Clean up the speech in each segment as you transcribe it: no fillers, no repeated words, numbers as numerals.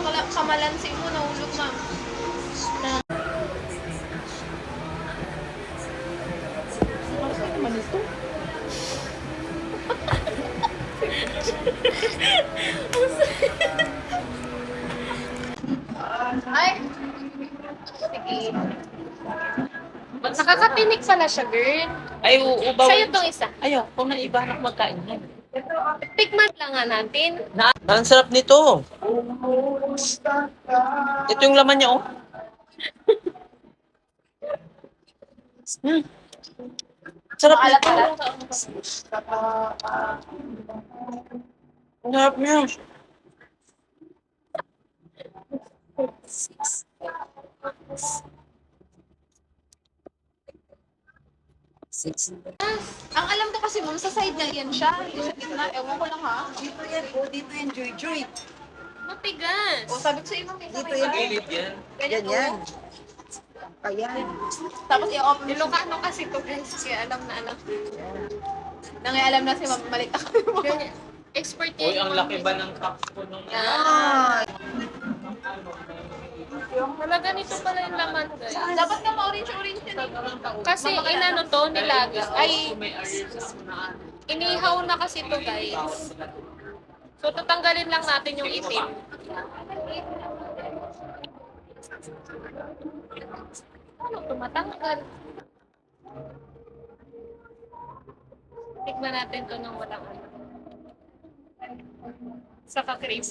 kamalansi mo, nahulog, ma'am. Ano naman ito? Ay! Sige. Nakakatinik pala siya, girl. Ay, ubaw. Sa'yo tong isa. Ayaw, kung na iba anak magkain yan. Tikman lang nga natin. Ang sarap nito. Ito yung laman niya, oh. Sarap Maalat nito. pala. Ang sarap niya. Ang alam ko kasi, ma'am, sa side na yan siya. Hindi sa gitna. Ewan ko lang, ha? Dito yan, oh, dito yan, Joy. Matigas. O, sabi ko sa iyo, ma'am, Dito may yan. Gilid yan. Yan, yan. Ayan. Tapos i-open. Ilocano kasi to, guys. Kaya alam na alam. Nangyay na si ma'am, malit ako. Expert Uy, yan. ang laki ba ng cups ko nung... Ah, Talaga nito pala yung laman, guys. Dapat na ma-orange-orange yan. Kasi inano to, nilagay. Ay, inihaw na kasi to, guys. So, tatanggalin lang natin yung itim. Ano, tumatanggal. Tikman natin to ng walang ano. Saka crave.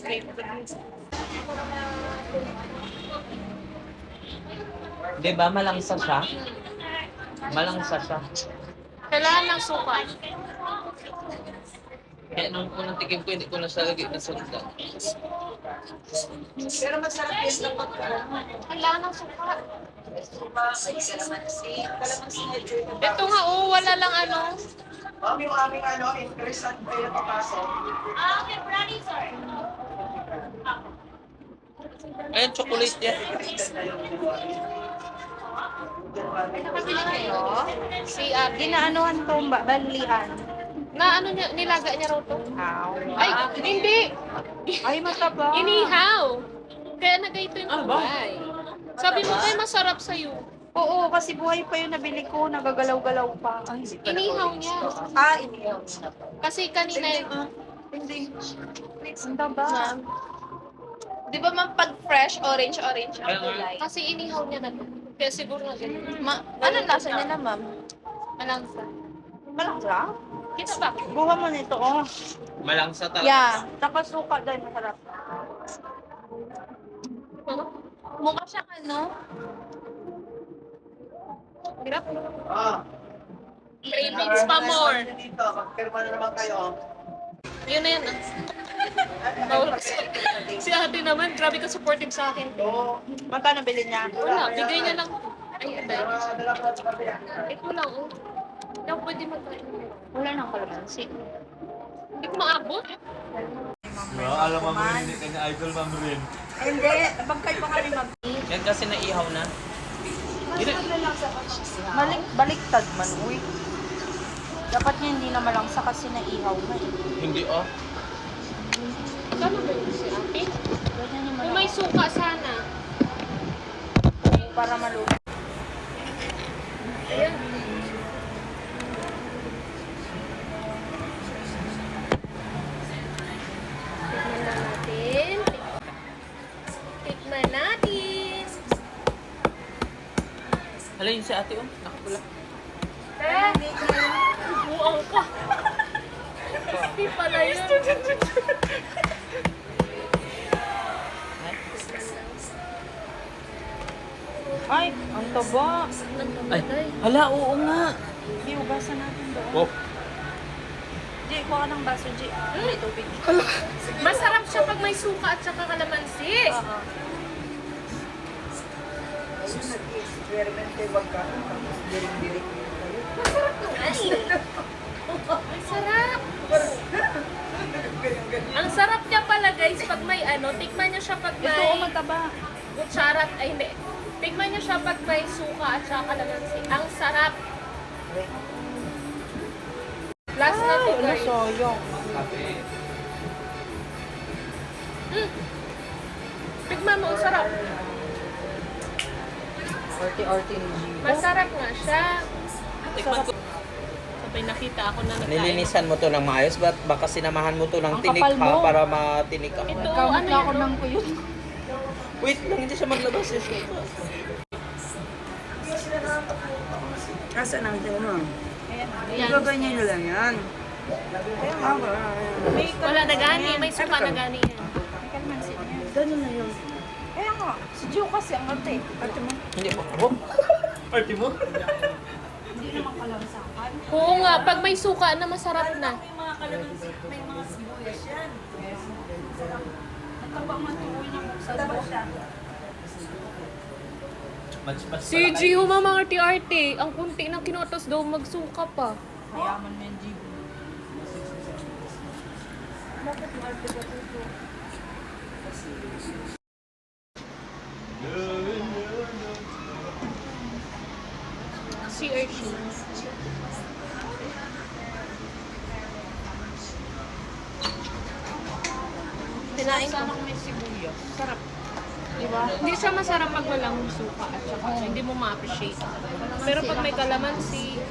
Di ba, malangsa siya? Malangsa siya. Kailangan ng suka. Kaya nung unang tikim ko, hindi ko na siya lagi nasundan. pero masarap yan sa pagkain. Kailangan ng suka. Ay, kalamansi. Kalamansi na, Joy. Ito nga, oh, wala lang ano. Ma'am, yung aming interesant pa yung papasok. Okay, ready, sir. Ayun, chocolate yan. Nakabili kayo? Si Ate. Ginaanuhan to, balian. Na ano niya, nilaga niya raw to? Ay, hindi. Ay, mataba. Inihaw. Kaya nagayto yung Ano ba? kulay. Sabi mo tayo masarap sa'yo. Oo, kasi buhay pa yung nabili ko, nagagalaw-galaw pa. Ay, hindi pala Inihaw orange niya. to. Ah, inihaw. Kasi kanina Hindi. Ang taba. Ma'am. Di ba ma'am, pag fresh, orange-orange ang Kaya nga. kulay? Kasi inihaw niya na to. Kaya siguro na ganun. Anong lasa niya na, ma'am? Malangsa. Malangsa? Kita ba? Buha mo nito, oh. Malangsa talaga. Yeah. Tapos suka din, masarap. Mukha siyang ano? Hirap. Ah. 3 minutes pa more. Dito, magpirma na naman kayo. Yun na yan. Bawal ko si ate naman, grabe ka supportive sa akin. Oo. Magkano bili niya? Wala, bigay niya lang. Ay, ito. Dala ko sa kapila. Ito lang, oh. Hindi ako pwede magkain. Wala nang kalamansi. Hindi ko maabot. Alam mo rin, hindi kanya idol ma'am rin. Hindi, pagkay pa kami mag... Yan kasi naihaw na. Baliktad man, uy. Dapat niya hindi na malangsa kasi naihaw na eh. Hindi, oh. Kano ba yun si ate? Ganyan yung Kung may suka sana. para maluto. Ayan. Tikman na natin. Tikman natin. Hala yun si ate, oh. Nakapula. Buang ka. Hindi pala yun. Ay, ang taba. Ay, hala, oo nga. Di, ugasan natin doon. Oh. Di, kuha ng baso, Di. May tubig. Masarap siya pag may suka at saka kalamansi. Oo. Ayun, nag-experiment kayo magkano. Tapos diring-diring kayo. Masarap naman. Ang sarap. Ang sarap niya pala guys pag may ano, tikman niyo siya pag Ito, may mataba. kutsara, ay hindi. Tikman niyo siya pag may suka at saka kalamansi. Ang sarap. Last na to guys. Soyong. Tikman mo, ang sarap. Orti-orti ni G. Masarap nga siya. Sabay nakita ako na nagkain. Nilinisan mo to ng maayos, baka sinamahan mo to ng Ang tinik kapal ha, mo. para matinik ka. Ito, Nagkamot ano na ako yun? ng kuyot. Wait lang, hindi siya maglabas. Asa nang ito mo? Yan. Ganyan na lang yan. Wala na gani, may suka na gani yan. Ganun na yun. Kaya nga, si Joe kasi ang arte. Ate mo? Hindi mo. Oh. Party mo? Hindi naman kalansakan. Oo nga, pag may suka na masarap na. May mga kalamansi, may mga sibuyas yan. Natabang matuloy niya kung saan ba siya. Mas Si Gio mga arte-arte, ang kunti ng kinutos daw magsuka pa. Mayaman mo yung G. Bakit mo arte ka tuto? Si Archie. Kinain ko. Sanang may sibuyas. Sarap. Diba? Hindi siya masarap pag walang suka at saka hindi mo ma-appreciate. Pero pag may kalamansi,